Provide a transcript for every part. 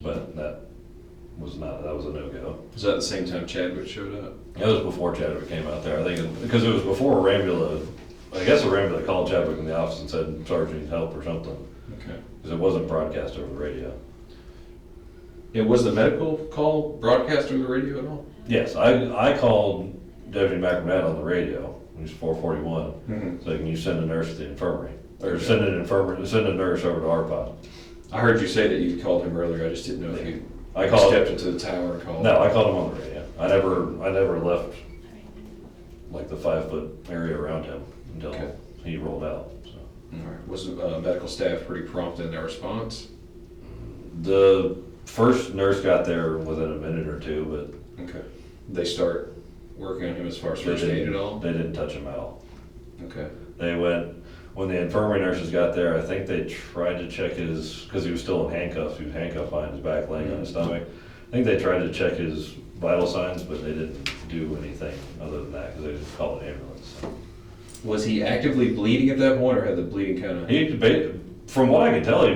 but that was a no-go. Was that the same time Chadwick showed up? It was before Chadwick came out there, I think, because it was before Rambula. I guess Rambula called Chadwick in the office and said, Sergeant needs help or something. Okay. Because it wasn't broadcast over the radio. It was the medical call broadcast over the radio at all? Yes, I called Deputy Brannen on the radio, it was 441, Mm-hmm. so can you send a nurse to the infirmary? Or send a nurse over to our pod. I heard you say that you called him earlier. I just didn't know if you stepped into the tower and called. No, I called him on the radio. I never left like the 5-foot area around him until he rolled out. So. All right. Was medical staff pretty prompt in their response? The first nurse got there within a minute or two, but okay. They start working on him as far as first aid at all? They didn't touch him at all. Okay. They went. When the infirmary nurses got there, I think they tried to check his, because he was still in handcuffs, he was handcuffed behind his back, laying on his stomach. I think they tried to check his vital signs, but they didn't do anything other than that, because they didn't call an ambulance. So. Was he actively bleeding at that point, or had the bleeding kind of... From what I could tell, there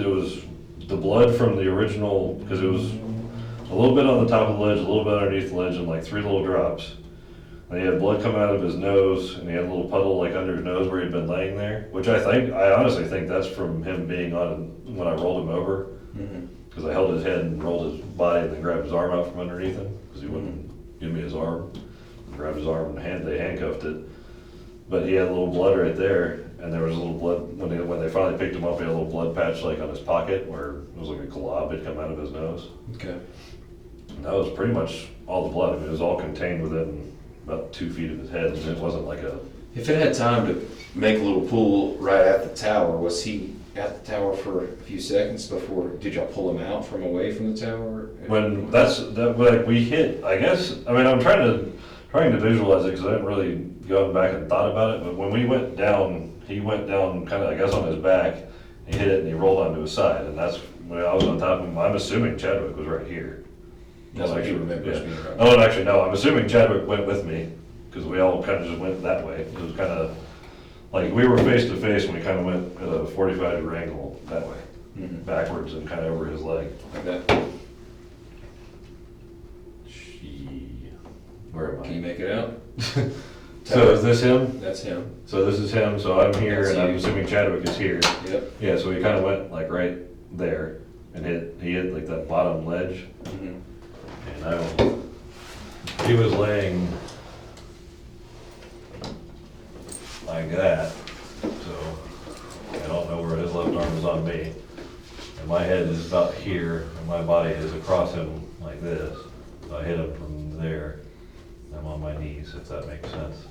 was the blood from the original, because it was a little bit on the top of the ledge, a little bit underneath the ledge, and like 3 little drops. And he had blood coming out of his nose, and he had a little puddle like under his nose where he'd been laying there, which I honestly think that's from him being on when I rolled him over, because I held his head and rolled his body and then grabbed his arm out from underneath him, because he wouldn't give me his arm. Grabbed his arm and they handcuffed it. But he had a little blood right there, and there was a little blood, when they finally picked him up, he had a little blood patch like on his pocket where it was like a glob had come out of his nose. Okay. And that was pretty much all the blood. I mean, it was all contained within about 2 feet of his head, and it wasn't like a... If it had time to make a little pool right at the tower, was he at the tower for a few seconds before, did y'all pull him out from away from the tower? When like we hit, I guess, I mean, I'm trying to visualize it because I didn't really go back and thought about it, but when we went down, he went down kind of, I guess, on his back, he hit it and he rolled onto his side, and that's when I was on top of him. I'm assuming Chadwick was right here. That's what you remember. Yeah. Oh, actually, no, I'm assuming Chadwick went with me, because we all kind of just went that way. It was kind of, like, we were face to face, and we kind of went at a 45-degree angle that way, backwards and kind of over his leg. Like that. Where am I? Can you make it out? So is this him? That's him. So this is him, so I'm here, That's and I'm you. assuming Chadwick is here. Yep. Yeah, so we kind of went like right there, and he hit like that bottom ledge. And he was laying like that, so I don't know where his left arm is on me. And my head is about here, and my body is across him like this. So I hit him from there. I'm on my knees, if that makes sense.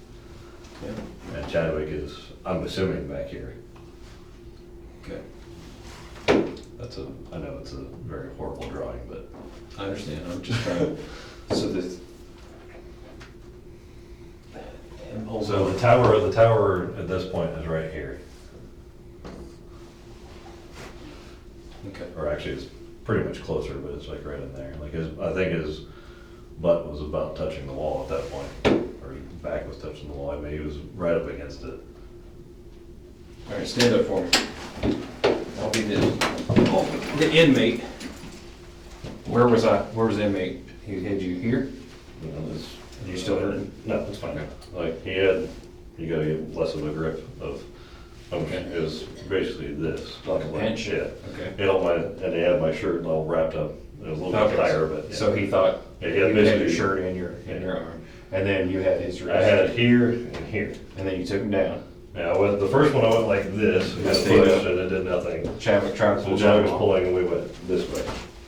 Yeah. And Chadwick is, I'm assuming, back here. Okay. I know it's a very horrible drawing, but. I understand. I'm just trying to. So the tower at this point is right here. Okay. Or actually, it's pretty much closer, but it's like right in there. Like I think his butt was about touching the wall at that point, or his back was touching the wall. I mean, he was right up against it. All right, stand up for me. I'll be the inmate. Where was the inmate? He had you here? Are you still hurting? No, it's fine. Okay. Like you gotta get less of a grip of. Okay. It was basically this. Like a pinch? Yeah. Okay. And he had my shirt all wrapped up. It was a little bit higher, but. Yeah. So he thought Yeah, you had basically- your shirt in your arm, and then you had his wrist. I had it here and here. And then you took him down. Yeah, the first one I went like this, and had a Stayed push, up. and it did nothing. Chadwick tried to So pull John down. was pulling, and we went this way,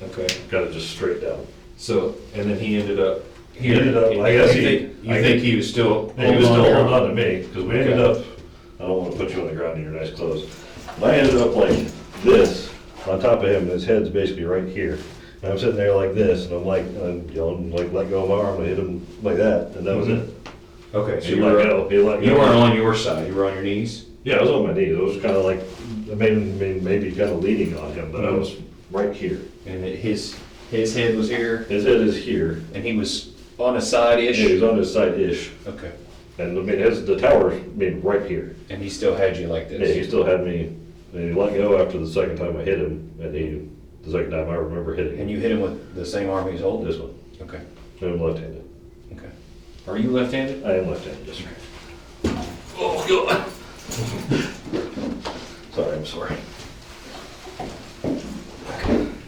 Okay. kind of just straight down. So, and then he ended up He ended up, I guess You think he was still Yeah, he was still to holding your- on to me, because we ended up, I don't want to put you on the ground in your nice clothes, but I ended up like this, on top of him, and his head's basically right here. And I'm sitting there like this, and I'm like, like let go of my arm, I hit him like that, and that was it. Okay, so He you let were, go, he let go. you weren't on your side, you were on your knees? Yeah, I was on my knees, it was kind of like, maybe kind of leaning on him, but I was right here. And his head was here, His head is here, and he was on his side-ish? and he was on his side-ish, Okay. and I mean, the tower, right here. And he still had you like Yeah, this? he still had me, and he let go after the second time I hit him, and The second time I remember hitting And him. you hit him with the same arm he's holding? This one. Okay. I'm left-handed. Okay. Are you left-handed? I am left-handed, yes, sir. Oh, God. Sorry, I'm sorry.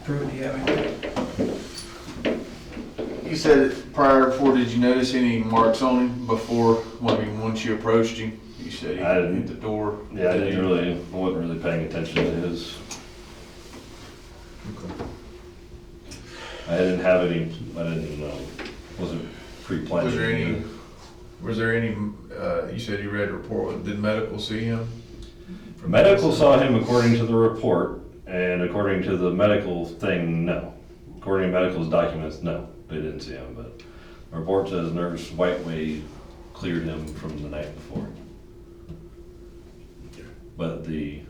Prove it, you have it. You said prior before, did you notice any marks on him before, I mean, once you approached him? You said he I didn't. hit the door. Yeah, I wasn't really paying attention to his. Wasn't pre-planned. Was there any, you said you read a report, did medical see him? Medical saw him according to the report, and according to the medical thing, no. According to medical's documents, no, they didn't see him, but the report says Nurse Whiteway cleared him from the night before. But the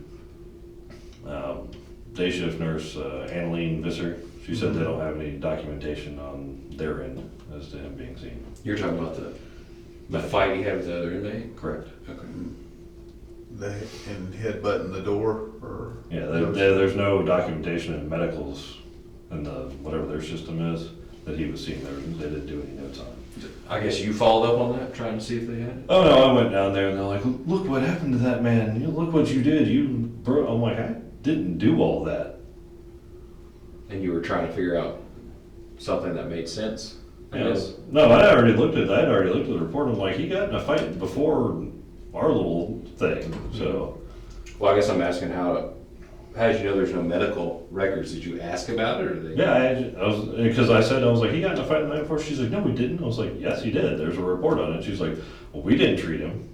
day shift nurse, Annaline Visser, she said they don't have any documentation on their end as to him being seen. You're talking about the fight he had with the other inmate? Correct. Okay. And headbutting the door, or? Yeah, there's no documentation in medicals and whatever their system is that he was seen there. They didn't do any notes on it. I guess you followed up on that, trying to see if they had it? Oh no, I went down there and they're like, look what happened to that man. Look what you did. I'm like, I didn't do all that. And you were trying to figure out something that made sense, I guess? No, I'd already looked at the report. I'm like, he got in a fight before our little thing, so. Well, I guess I'm asking how did you know there's no medical records? Did you ask about it, or they? Yeah, because I was like, he got in a fight the night before. She's like, no, we didn't. I was like, yes, he did. There's a report on it. She's like, well, we didn't treat him.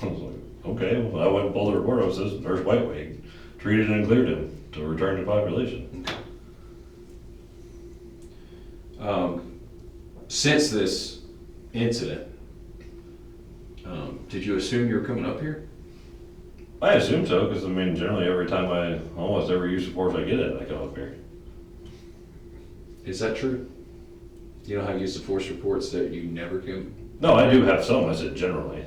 I was like, okay. Well, I went and pulled the report. It says Nurse Whiteway treated and cleared him to return to population. Since this incident, did you assume you were coming up here? I assume so, because I mean, generally almost every use of force I get in, I come up here. Is that true? You don't have use of force reports that you never come? No, I do have some. I said generally.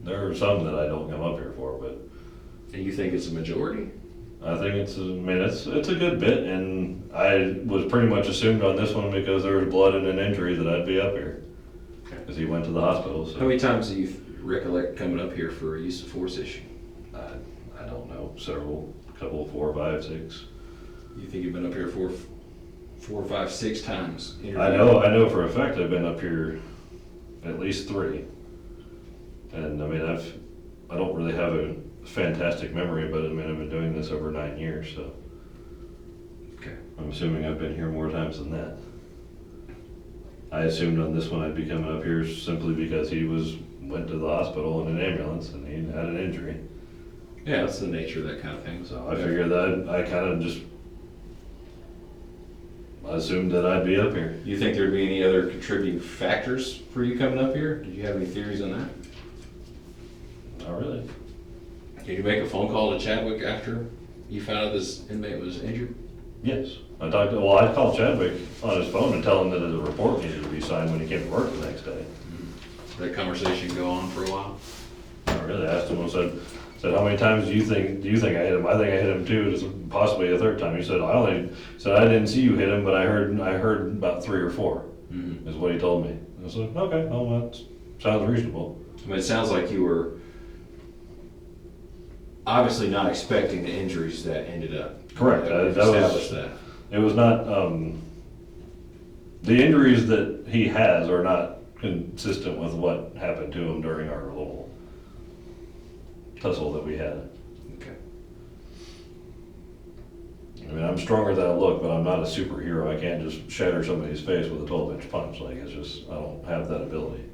There are some that I don't come up here for, but And you think it's a majority? I think it's a good bit, and I was pretty much assumed on this one because there was blood and an injury that I'd be up here. Okay. Because he went to the hospital, so. How many times do you recollect coming up here for a use of force issue? I don't know, couple, 4, 5, 6. You think you've been up here 4, 5, 6 times? I know for a fact I've been up here at least 3. And I mean, I don't really have a fantastic memory, but I mean, I've been doing this over 9 years, so. Okay. I'm assuming I've been here more times than that. I assumed on this one I'd be coming up here simply because he went to the hospital in an ambulance and he had an injury. Yeah, that's the nature of that kind of thing. So I figured that I kind of just assumed that I'd be up here. You think there'd be any other contributing factors for you coming up here? Did you have any theories on that? Not really. Did you make a phone call to Chadwick after you found out this inmate was injured? Yes. I called Chadwick on his phone and tell him that a report needed to be signed when he came to work the next day. Did that conversation go on for a while? I really asked him, I said, how many times do you think I hit him? I think I hit him 2, it's possibly a 3rd time. He said, I didn't see you hit him, but I heard about 3 or 4, is what he told me. I was like, okay, well, that sounds reasonable. I mean, it sounds like you were obviously not expecting the injuries that ended up. Correct. It was not, the injuries that he has are not consistent with what happened to him during our little tussle that we had. Okay. I mean, I'm stronger than I look, but I'm not a superhero. I can't just shatter somebody's face with a 12-inch punch. Like, it's just, I don't have that ability.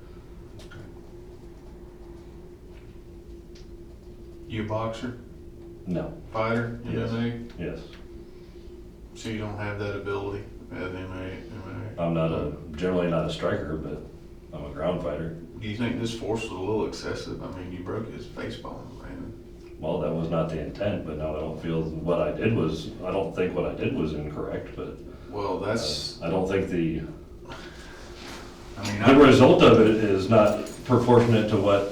You a boxer, No. fighter, Yes. MMA? Yes. So you don't have that ability as MMA? I'm generally not a striker, but I'm a ground fighter. Do you think this force was a little excessive? I mean, you broke his face bone, man. Well, that was not the intent, but no, I don't think what I did was incorrect, but Well, that's, I don't think the I mean, result of it is not proportionate to what,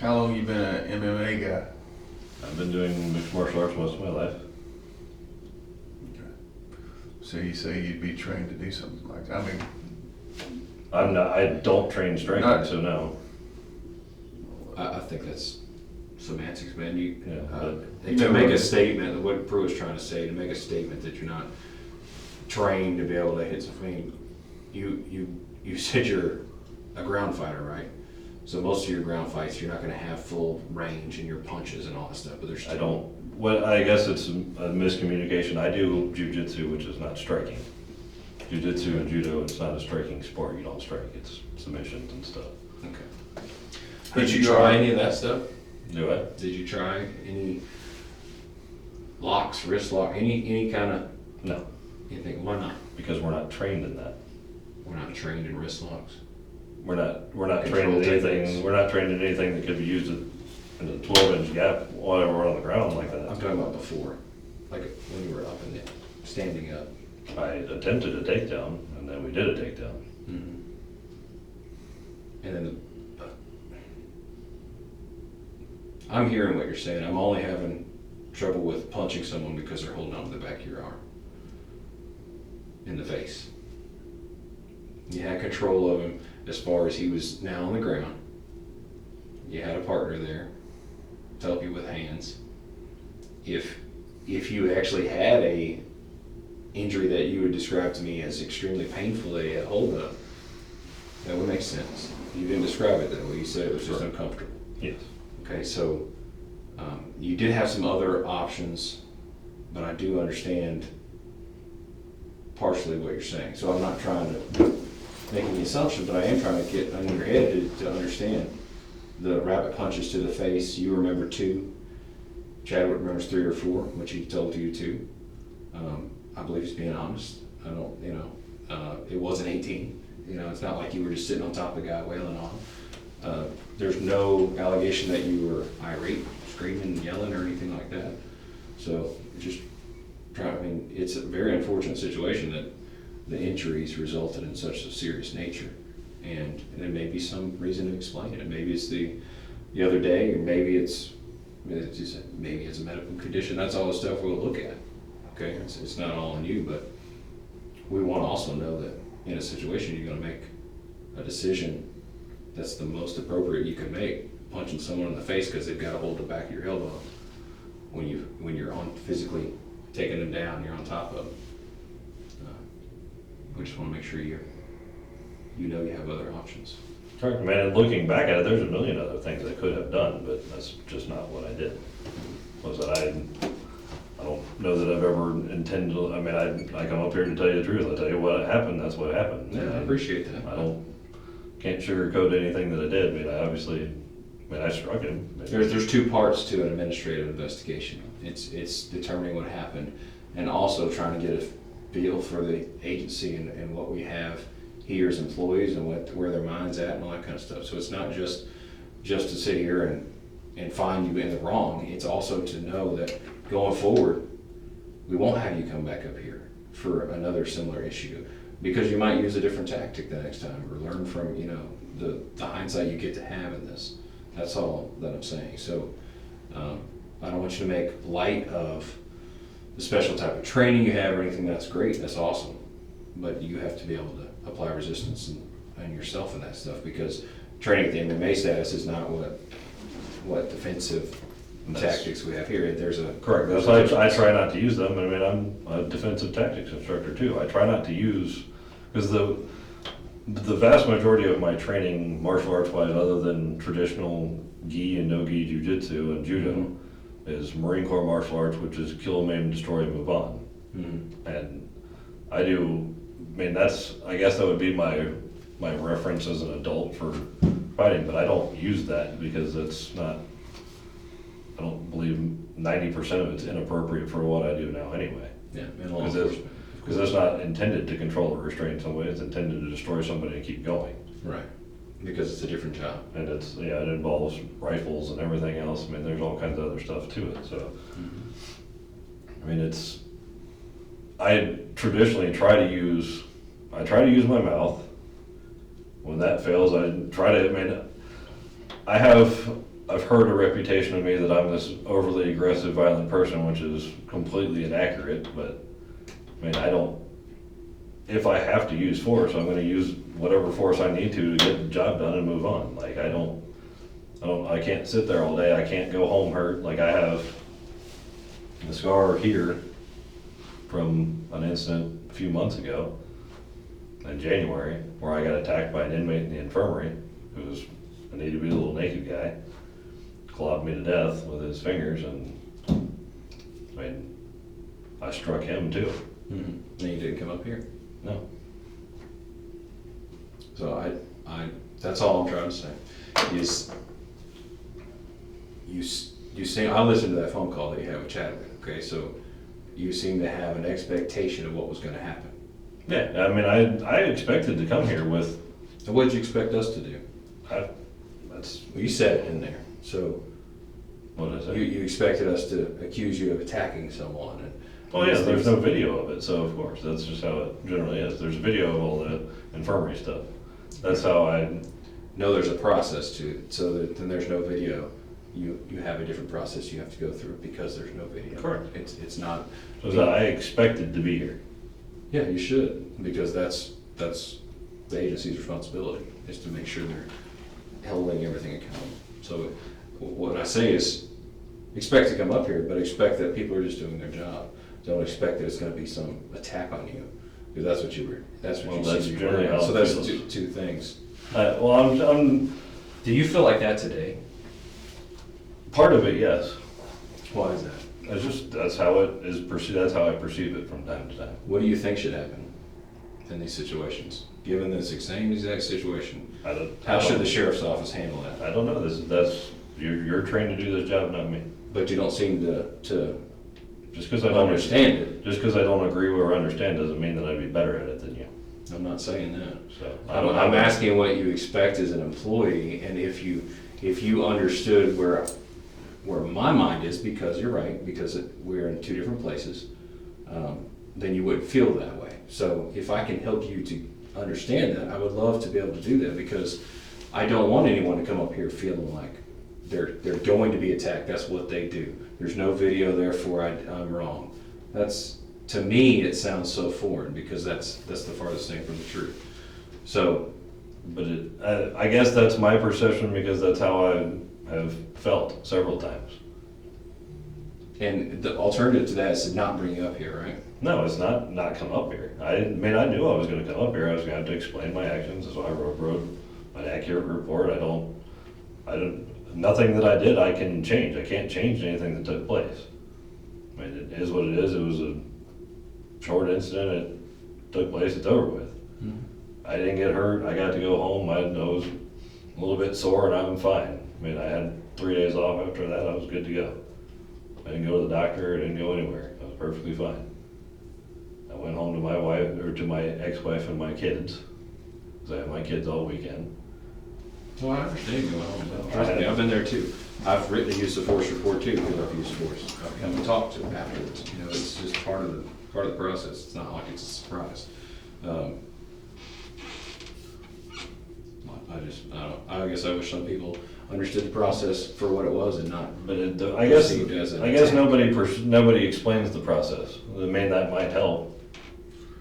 how long you been an MMA guy? I've been doing mixed martial arts most of my life. So you say you'd be trained to do something like that? I mean, I don't train striking, Not- so no. I think that's semantics, man. You, Yeah, but to make a statement, what Pruitt's trying to say, to make a statement that you're not trained to be able to hit something. I mean, you said you're a ground fighter, right? So most of your ground fights, you're not gonna have full range in your punches and all that stuff, but there's I don't, I guess it's a miscommunication. I do jujitsu, which is not striking. Jujitsu and judo, it's not a striking sport. You don't strike, it's submissions and stuff. Okay. But Did you you try are- any of that stuff? Do I? Did you try any locks, wrist lock, any kind of, No, you think, why not? because we're not trained in that. We're not trained in wrist locks. We're not trained Control in anything, techniques. we're not trained in anything that could be used in a 12-inch gap while we're on the ground like I'm that. talking about before, like when you were up in it, standing up. I attempted a takedown, and then we did a takedown. And then I'm hearing what you're saying. I'm only having trouble with punching someone because they're holding onto the back of your arm. In the face. You had control of him as far as he was now on the ground. You had a partner there to help you with hands. If you actually had a injury that you would describe to me as extremely painful that you had hold of, that would make sense. You didn't describe it that way. You said it was just uncomfortable. Yes. Okay, so you did have some other options, but I do understand partially what you're saying. So I'm not trying to make any assumption, but I am trying to get under your head to understand the rabbit punches to the face. You remember 2. Chadwick remembers 3 or 4, which he told you 2. I believe he's being honest. I don't, it wasn't 18. It's not like you were just sitting on top of the guy wailing on him. There's no allegation that you were irate, screaming, yelling, or anything like that. So just it's a very unfortunate situation that the injuries resulted in such a serious nature. And there may be some reason to explain it. Maybe it's the other day, or maybe it's a medical condition. That's all the stuff we'll look at. Okay, it's not all on you, but we want to also know that in a situation you're going to make a decision that's the most appropriate you can make. Punching someone in the face because they've got to hold the back of your elbow when you're on physically taking them down, you're on top of them. We just want to make sure you have other options. Correct, man, and looking back at it, there's a million other things I could have done, but that's just not what I did. Was that I don't know that I've ever intended, I come up here to tell you the truth. I tell you what happened, that's what happened. Yeah, I appreciate that. Can't sugarcoat anything that I did. I struck him. There's 2 parts to an administrative investigation. It's determining what happened and also trying to get a feel for the agency and what we have here as employees and where their mind's at and all that kind of stuff. So it's not just to sit here and find you in the wrong. It's also to know that going forward, we won't have you come back up here for another similar issue because you might use a different tactic the next time or learn from, the hindsight you get to have in this. That's all that I'm saying. So I don't want you to make light of the special type of training you have or anything. That's great. That's awesome. But you have to be able to apply resistance and yourself in that stuff because training at the MMA status is not what defensive tactics we have here. There's a correct. That's why I try not to use them. I'm a defensive tactics instructor too. I try not to use because the vast majority of my training, martial arts wise, other than traditional gi and no gi jiu-jitsu and judo, is Marine Corps martial arts, which is kill, maim, destroy, move on. And I guess that would be my reference as an adult for fighting, but I don't use that because I don't believe 90% of it's inappropriate for what I do now anyway. Yeah, and law enforcement. Because it's not intended to control or restrain somebody, it's intended to destroy somebody and keep going. Right, because it's a different job. And it involves rifles and everything else. There's all kinds of other stuff to it, so. I traditionally try to use my mouth. When that fails, I've heard a reputation of me that I'm this overly aggressive, violent person, which is completely inaccurate, but if I have to use force, I'm gonna use whatever force I need to get the job done and move on. Like, I can't sit there all day, I can't go home hurt, like I have the scar here from an incident a few months ago in January, where I got attacked by an inmate in the infirmary, who was a need to be a little naked guy, clawed me to death with his fingers, and I mean, I struck him too. Mm-hmm. And you didn't come up here. No. So that's all I'm trying to say, is you seem, I listened to that phone call that you had with Chadwick, okay, so you seem to have an expectation of what was gonna happen. Yeah, I mean, I expected to come here with, And what did you expect us to do? that's, Well, you said it in there, so what did I say? you expected us to accuse you of attacking someone and. Oh yeah, there's no video of it, so of course, that's just how it generally is. There's a video of all the infirmary stuff. That's how I, No, there's a process to it, so that then there's no video. You have a different process you have to go through because there's no video. Correct. It's not. so that I expected to be here. Yeah, you should, because that's the agency's responsibility, is to make sure they're holding everything accountable. So what I say is, expect to come up here, but expect that people are just doing their job. Don't expect that it's gonna be some attack on you, because that's what you were, that's what Well, you that's said you generally were. how So it that's feels. two things. Well, I'm, Do you feel like that today? part of it, yes. Why is that? That's how it is perceived, that's how I perceive it from time to time. What do you think should happen in these situations? Given this same exact situation, how should the sheriff's office handle that? I don't know, you're trained to do this job, not me. But you don't seem to Just because I don't understand it. Just because I don't agree or understand doesn't mean that I'd be better at it than you. I'm not saying that. So I'm asking what you expect as an employee, and if you understood where my mind is, because you're right, because we're in two different places, then you wouldn't feel that way. So if I can help you to understand that, I would love to be able to do that, because I don't want anyone to come up here feeling like they're going to be attacked. That's what they do. There's no video, therefore I'm wrong. That's, to me, it sounds so foreign, because that's the farthest thing from the truth. So, But I guess that's my perception, because that's how I have felt several times. and the alternative to that is to not bring you up here, right? No, it's not come up here. I mean, I knew I was gonna come up here, I was gonna have to explain my actions, so I wrote an accurate report. Nothing that I did I can change. I can't change anything that took place. I mean, it is what it is. It was a short incident, it took place, it's over with. Mm-hmm. I didn't get hurt, I got to go home, my nose a little bit sore and I'm fine. I mean, I had 3 days off after that, I was good to go. I didn't go to the doctor, I didn't go anywhere, I was perfectly fine. I went home to my wife, or to my ex-wife and my kids, because I had my kids all weekend. Well, I understand going home. Trust me, I've been there too. I've written a use of force report too, because I've used force. I've come and talked to them afterwards. You know, it's just part of the process. It's not like it's a surprise. I guess I wish some people understood the process for what it was and not. But I guess perceived as an nobody attack. nobody explains the process. I mean, that might help.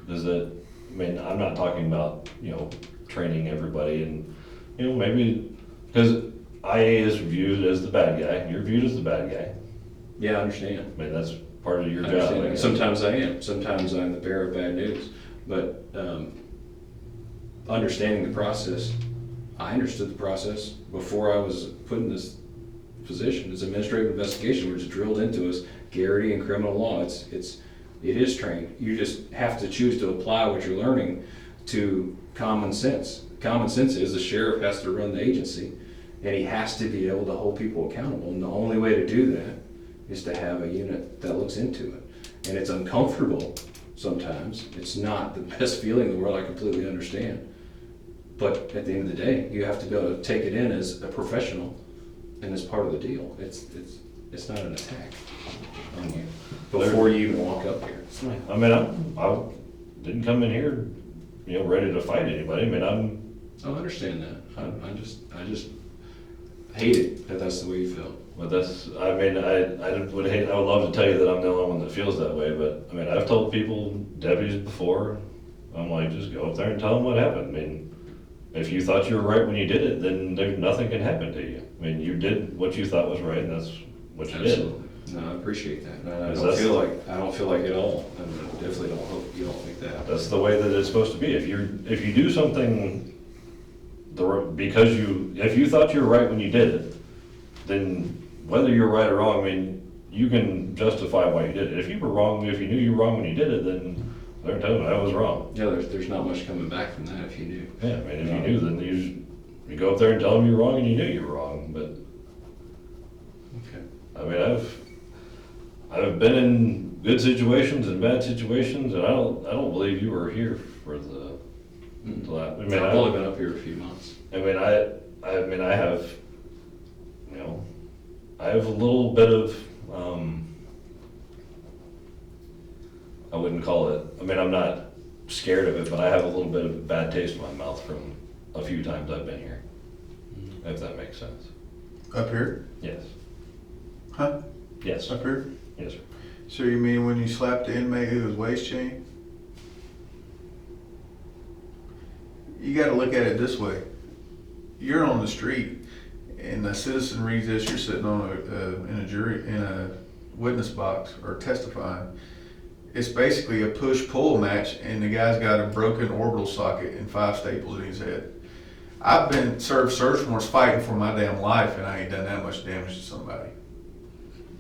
Is that, I mean, I'm not talking about, training everybody and, maybe, because IA is viewed as the bad guy, you're viewed as the bad guy. Yeah, I understand. I mean, that's part of your I job. understand. I guess. Sometimes I am. Sometimes I'm the bearer of bad news. But understanding the process, I understood the process before I was put in this position. It's administrative investigation, which is drilled into us, Garrity and criminal law. It is trained. You just have to choose to apply what you're learning to common sense. Common sense is the sheriff has to run the agency, and he has to be able to hold people accountable. And the only way to do that is to have a unit that looks into it. And it's uncomfortable sometimes. It's not the best feeling in the world, I completely understand. But at the end of the day, you have to be able to take it in as a professional, and as part of the deal. It's not an attack on you before you even walk up here. I mean, I didn't come in here, ready to fight anybody. I mean, I understand that. I just hate it that that's the way you feel. But that's, I mean, I would love to tell you that I'm the only one that feels that way, but, I mean, I've told people, deputies before, I'm like, just go up there and tell them what happened. I mean, if you thought you were right when you did it, then nothing can happen to you. I mean, you did what you thought was right, and that's what you Absolutely. No, I appreciate that. No, I don't feel like at all. I definitely don't hope you don't think that. That's the way that it's supposed to be. If you do something if you thought you were right when you did it, then whether you're right or wrong, I mean, you can justify why you did it. If you were wrong, if you knew you were wrong when you did it, then they're telling you I was wrong. Yeah, there's not much coming back from that if you knew. Yeah, I mean, if you knew, then you go up there and tell them you're wrong and you knew you were wrong. But Okay. I mean, I've been in good situations and bad situations, and I don't believe you were here for the last. I mean, I've only been up here a few months. I mean, I have, you know, I have a little bit of, I wouldn't call it, I mean, I'm not scared of it, but I have a little bit of a bad taste in my mouth from a few times I've been here, if that makes sense. Up here? Yes. Huh? Yes. Up here? Yes, sir. So you mean when you slapped the inmate who was waist chained? You gotta look at it this way. You're on the street and a citizen reads this, you're sitting on in a witness box or testifying. It's basically a push-pull match and the guy's got a broken orbital socket and 5 staples in his head. I've been served search warrants fighting for my damn life and I ain't done that much damage to somebody.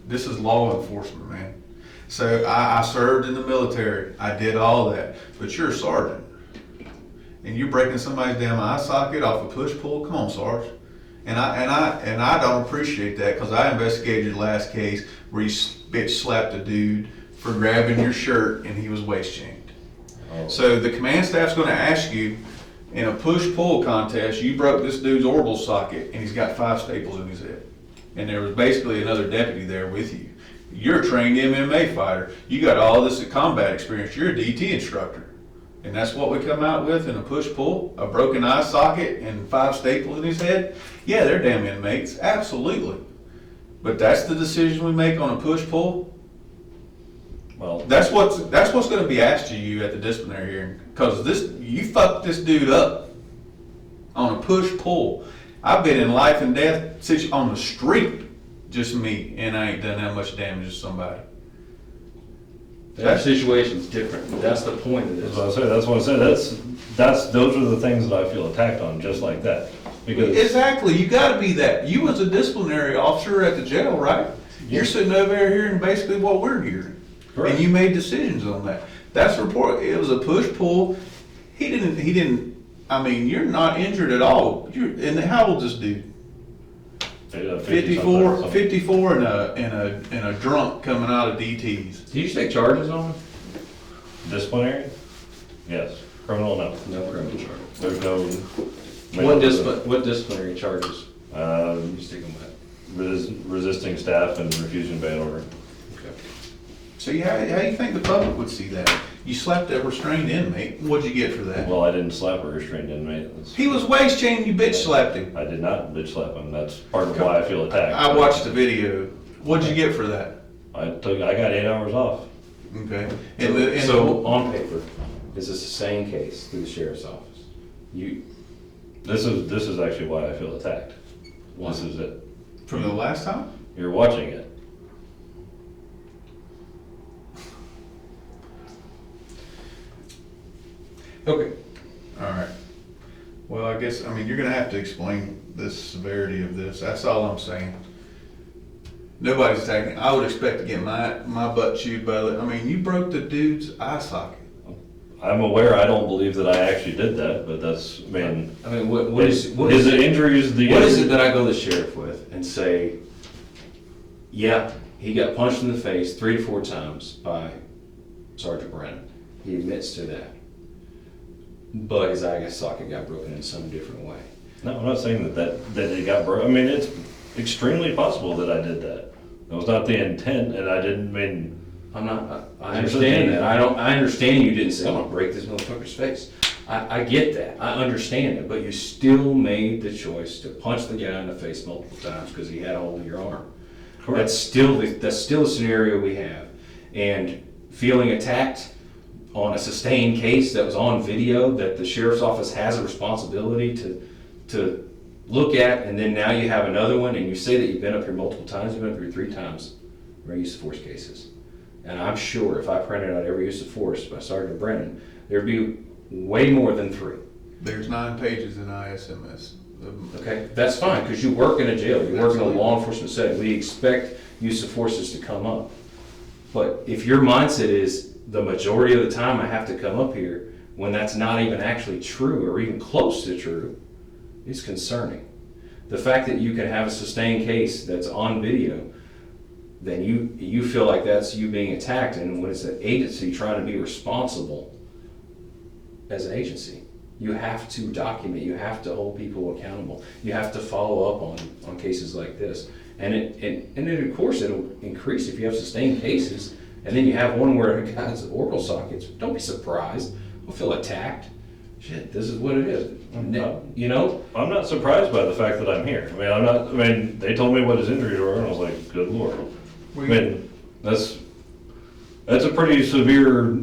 This is law enforcement, man. So I served in the military. I did all that. But you're a sergeant. And you're breaking somebody's damn eye socket off a push-pull? Come on, Sarge. And I don't appreciate that because I investigated the last case where you bitch slapped a dude for grabbing your shirt and he was waist chained. Oh. So the command staff's gonna ask you, in a push-pull contest, you broke this dude's orbital socket and he's got 5 staples in his head. And there was basically another deputy there with you. You're a trained MMA fighter. You got all this combat experience. You're a DT instructor. And that's what we come out with in a push-pull, a broken eye socket and 5 staples in his head. Yeah, they're damn inmates, absolutely. But that's the decision we make on a push-pull. Well, That's what's going to be asked of you at the disciplinary hearing. Because you fucked this dude up on a push-pull. I've been in life and death on the street, just me, and I ain't done that much damage to somebody. That situation's different. That's the point of that's this. what I say. That's what I said. Those are the things that I feel attacked on, just like that. Because Exactly, you gotta be that. You was a disciplinary officer at the jail, right? You're sitting over there hearing basically what we're hearing. Correct. And you made decisions on that. That's the report. It was a push-pull. He didn't, I mean, you're not injured at all. And how old is this dude? 54 and a drunk coming out of DT's. Did you take charges on him? disciplinary? Yes. Criminal, no. No criminal charges. There's no. What disciplinary charges you sticking with? Resisting staff and refusing bail order. Okay. So how do you think the public would see that? You slapped a restrained inmate. What'd you get for that? Well, I didn't slap a restrained inmate. He was waist chained. You bitch slapped him. I did not bitch slap him. That's part of why I feel attacked. I watched the video. What'd you get for that? I got 8 hours off. Okay. So on paper, is this the same case through the sheriff's office? This is actually why I feel attacked. Why? This is it. from the last time? You're watching it. Okay. All right. Well, I guess, I mean, you're gonna have to explain the severity of this. That's all I'm saying. Nobody's attacking. I would expect to get my butt chewed by I mean, you broke the dude's eye socket. I'm aware. I don't believe that I actually did that, but that's, I mean, what is the injuries? What is it that I go to the sheriff with and say, yeah, he got punched in the face 3 to 4 times by Sergeant Brannen. He admits to that. But his eye socket got broken in some different way. No, I'm not saying that it got broken. I mean, it's extremely possible that I did that. That was not the intent, and I didn't mean. I'm not. I understand that. I understand you didn't say, I'm gonna break this motherfucker's face. I get that. I understand it. But you still made the choice to punch the guy in the face multiple times because he had a hold of your arm. Correct. That's still the scenario we have. And feeling attacked, on a sustained case that was on video that the sheriff's office has a responsibility to look at, and then now you have another one, and you say that you've been up here multiple times, you've been up here 3 times for use of force cases. And I'm sure if I printed out every use of force by Sergeant Brannen, there'd be way more than 3. There's 9 pages in ISMS. Okay, that's fine, because you work in a jail, you work in a law enforcement setting. We expect use of forces to come up. But if your mindset is the majority of the time I have to come up here, when that's not even actually true or even close to true, it's concerning. The fact that you can have a sustained case that's on video, then you feel like that's you being attacked, and when it's an agency trying to be responsible as an agency, you have to document, you have to hold people accountable, you have to follow up on cases like this. And of course it'll increase if you have sustained cases, and then you have one where a guy's orbital sockets. Don't be surprised. Don't feel attacked. Shit, this is what it is. You know? I'm not surprised by the fact that I'm here. I mean, they told me what his injuries were, and I was like, good Lord. I mean, that's a pretty severe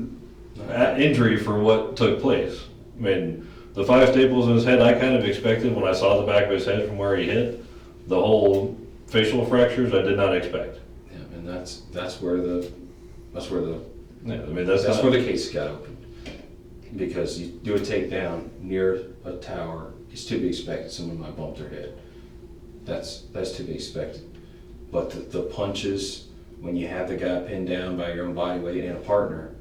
injury for what took place. I mean, the 5 staples in his head, I kind of expected when I saw the back of his head from where he hit. The whole facial fractures, I did not expect. Yeah, and that's where the Yeah, I mean, that's where the case got opened. Because you do a takedown near a tower, it's to be expected someone might bump their head. That's to be expected. But the punches, when you have the guy pinned down by your own body weight and a partner,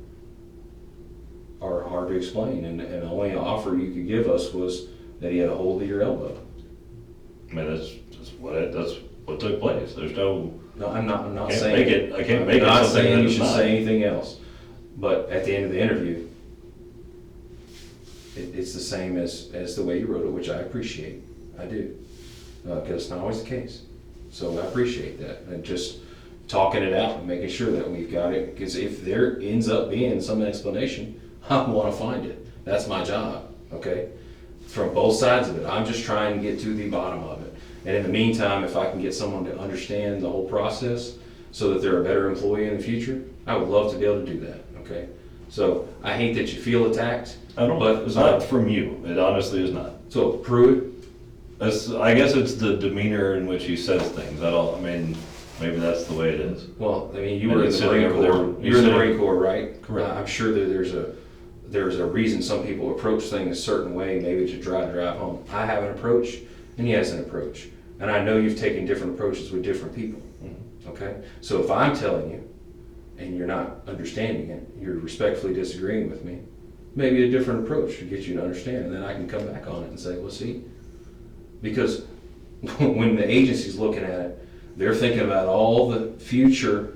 are hard to explain. And the only offer you could give us was that he had a hold of your elbow. I mean, that's what took place. There's no. No, I'm not I saying make it. I can't make it. I'm not something saying that you it's should not. say anything else. But at the end of the interview, it's the same as the way you wrote it, which I appreciate. I do. Because it's not always the case. So I appreciate that. And just talking it out and making sure that we've got it. Because if there ends up being some explanation, I want to find it. That's my job, okay? From both sides of it. I'm just trying to get to the bottom of it. And in the meantime, if I can get someone to understand the whole process so that they're a better employee in the future, I would love to be able to do that, okay? So I hate that you feel attacked. I don't. But It's not from you. It honestly is not. So Pruitt, I guess it's the demeanor in which he says things. I mean, maybe that's the way it is. well, I mean, you And were in he's the Marine sitting over there. Corps. He's You're in the sitting- Marine Corps, right? Correct. I'm sure that there's a reason some people approach things a certain way, maybe to drive home. I have an approach, and he has an approach. And I know you've taken different approaches with different people, okay? So if I'm telling you, and you're not understanding it, you're respectfully disagreeing with me, maybe a different approach to get you to understand, and then I can come back on it and say, well, see, because when the agency's looking at it, they're thinking about all the future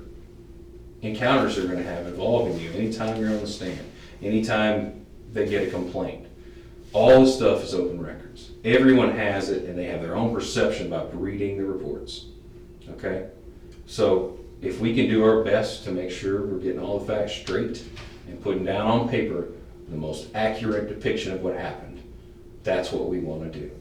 encounters they're gonna have involving you, anytime you're on the stand, anytime they get a complaint. All this stuff is open records. Everyone has it, and they have their own perception about reading the reports, okay? So if we can do our best to make sure we're getting all the facts straight and putting down on paper the most accurate depiction of what happened, that's what we want to do.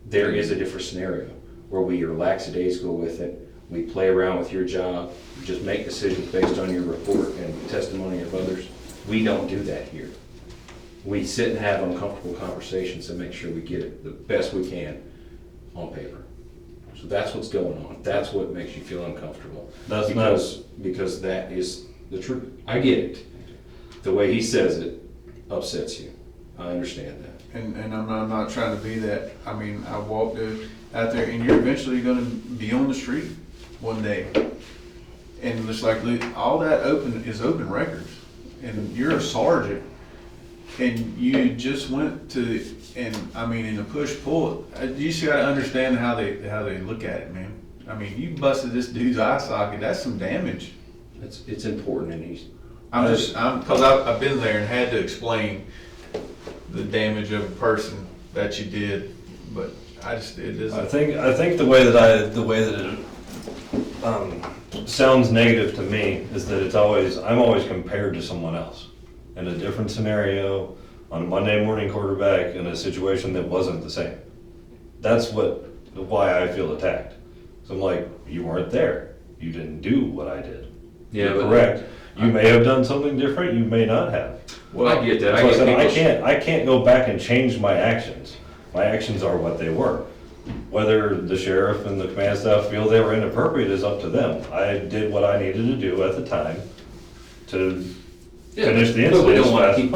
There is a different scenario where we are lackadaisical with it, we play around with your job, just make decisions based on your report and testimony of others. We don't do that here. We sit and have uncomfortable conversations and make sure we get it the best we can on paper. So that's what's going on. That's what makes you feel uncomfortable. Because that is the truth. I get it. The way he says it upsets you. I understand that. And I'm not trying to be that. I mean, I walked out there, and you're eventually going to be on the street one day. And it's like, look, all that is open records. And you're a sergeant, and you just went to, and I mean, in the push-pull, you just got to understand how they look at it, man. I mean, you busted this dude's eye socket. That's some damage. It's important, and because I've been there and had to explain the damage of a person that you did, but it isn't. I think the way that it sounds negative to me is that I'm always compared to someone else in a different scenario on a Monday morning quarterback in a situation that wasn't the same. That's why I feel attacked. So I'm like, you weren't there. You didn't do what I did. Yeah, You're but correct. You may have done something different, you may not have. Well, I get that. So I said, people's- I can't go back and change my actions. My actions are what they were. Whether the sheriff and the command staff feel they were inappropriate is up to them. I did what I needed to do at the time to Yeah, finish the but we incident. don't wanna keep